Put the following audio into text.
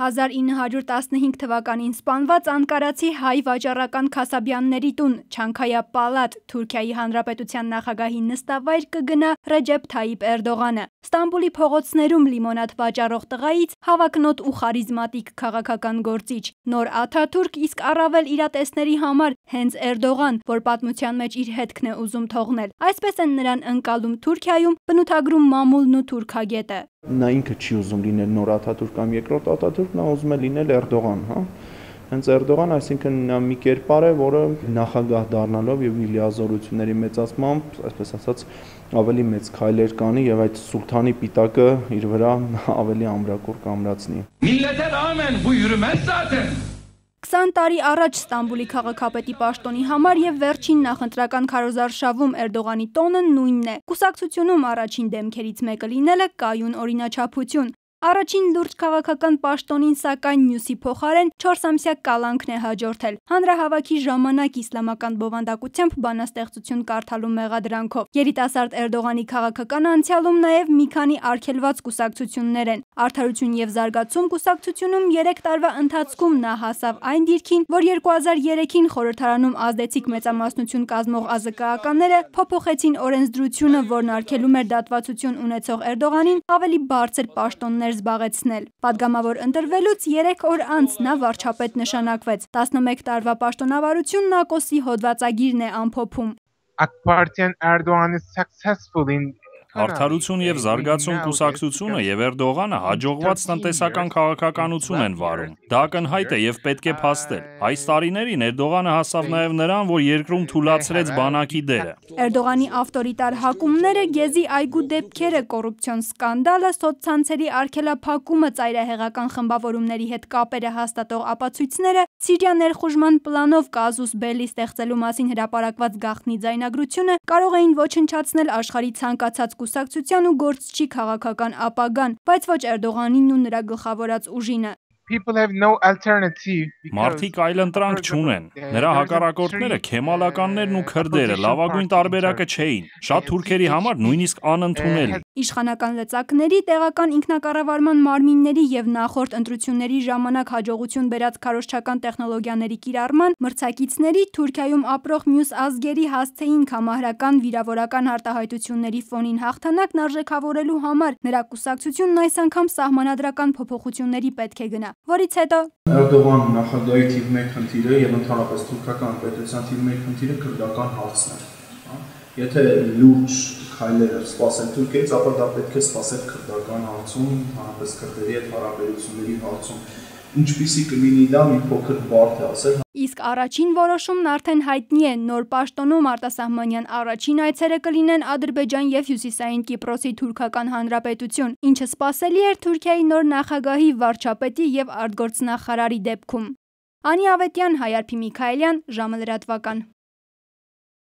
1915 թվականին սպանված անկարացի հայ վաճառական Քասաբյանների տուն Չանկայա պալատ Թուրքիայի Հանրապետության նախագահի նստավայր կգնա Ռեջեփ Թայիփ Էրդողանը։ Ստամբուլի փողոցներում լիմոնադ վաճառող տղայից հավակնոտ ու խարիզմատիկ քաղաքական գործիչ, նոր Աթաթուրք, իսկ առավել իրատեսների համար հենց Էրդողան, որ պատմության մեջ իր հետքն է ուզում թողնել։ Այսպես են նրան ընկալում Թուրքիայում, բնութագրում մամուլն ու թուրքագետը։ Նա ինքը չի ուզում լինել նոր Աթաթուրք կամ երկրորդ Աթաթուրք, նա ուզում է լինել Էրդողան, հա։ Հենց Էրդողան, այսինքն նա մի կերպար է, որը նախագահ դառնալով եւ իր լիազորությունների մեծացմամբ, այսպես ասած, ավելի մեծ քայլեր կանի եւ այդ սուլթանի պիտակը իր վրա ավելի ամրակոր կամրացնի։ Millete rağmen bu yürümez zaten. 20 տարի առաջ Ստամբուլի քաղաքապետի պաշտոնի համար եւ վերջին նախընտրական քարոզարշավում Էրդողանի տոնը նույնն է։ Կուսակցությունում առաջին դեմքերից մեկը լինելը կայուն օրինաչափություն։ Առաջին լուրջ քաղաքական պաշտոնին սակայն մյուսի փոխարեն 4-ամսյա կալանքն է հաջորդել։ Հանրահավաքի ժամանակ իսլամական բովանդակությամբ բանաստեղծություն կարդալու մեղադրանքով։ Երիտասարդ Էրդողանի քաղաքական անցյալում նաև մի քանի արգելված կուսակցություններ են։ Արդարություն եւ զարգացում կուսակցությունում 3 տարվա ընթացքում նա հասավ այն դիրքին, որ 2003-ին խորհրդարանում ազդեցիկ մեծամասնություն կազմող ԱԶԿ-ականները փոփոխեցին օրենսդրությունը, որն արգելում էր դատվածություն ունեցող Էրդողանին ավելի բարձր պաշտոններ զբաղեցնել։ Պատգամավոր ընտրվելուց 3 օր անց նա վարչապետ նշանակվեց։ 11 տարվա պաշտոնավարությունն Ակոսի հոդվածագիրն է ամփոփում։ Արդարություն եւ զարգացում կուսակցությունը եւ Էրդողանը հաջողված տնտեսական քաղաքականություն են վարում։ Դա ակնհայտ է եւ պետք է փաստել։ Այս տարիներին Էրդողանը հասավ նաեւ նրան, որ երկրում թուլացրեց բանակի դերը։ Էրդողանի ավտորիտար հակումները, Գեզի այգու դեպքերը, կոռուպցիոն սկանդալը, սոցցանցերի արգելափակումը, ծայրահեղական խմբավորումների հետ կապերը հաստատող ապացույցները, Սիրիա ներխուժման պլանով կազուս բելի ստեղծելու մասին հրապարակված գաղտնի ձայնագրությունը կարող էին ոչնչացնել աշխարհի ցանկացած կուսակցության ու գործչի քաղաքական ապագան, բայց ոչ Էրդողանին ու նրա գլխավորած ուժինը։ Մարդիկ այլընտրանք չունեն։ Նրա հակառակորդները քեմալականներն ու քրդերը լավագույն տարբերակը չէին։ Շատ թուրքերի համար նույնիսկ անընդունել։ Իշխանական լծակների, տեղական ինքնակառավարման մարմինների եւ նախորդ ընտրությունների ժամանակ հաջողություն բերած քարոզչական տեխնոլոգիաների կիրառման մրցակիցների Թուրքիայում ապրող մյուս ազգերի հասցեին կամահրական վիրավորական արտահայտությունների ֆոնին հաղթանակն արժեքավորելու համար նրա կուսակցությունն այս անգամ սահմանադրական փոփոխությունների պետք է գնա, որից հետո Էրդողան նախագահի թիվ 1 խնդիրը եւ ընդհանրապես թուրքական պետության թիվ 1 խնդիրը քրդական հարցն է։ Եթե լուրջ քայլեր սպասել Թուրքիայից, ապա դա պետք է սպասել քրդական հարցում, հանրապես քրդերի հետ հարաբերությունների հարցում։ Ինչպիսի կլինի դա մի փոքր բարդ է ասել։ Իսկ առաջին որոշումն արդեն հայտնի է։ Նոր պաշտոնում արտասահմանյան առաջին այցերը կլինեն Ադրբեջան եւ Հյուսիսային Կիպրոսի թուրքական հանրապետություն, ինչը սպասելի էր Թուրքիայի նոր նախագահի, վարչապետի եւ արտգործնախարարի դեպքում։ Անի Ավետյան, Հայարփի Միքայելյան, ժամը լրատվական։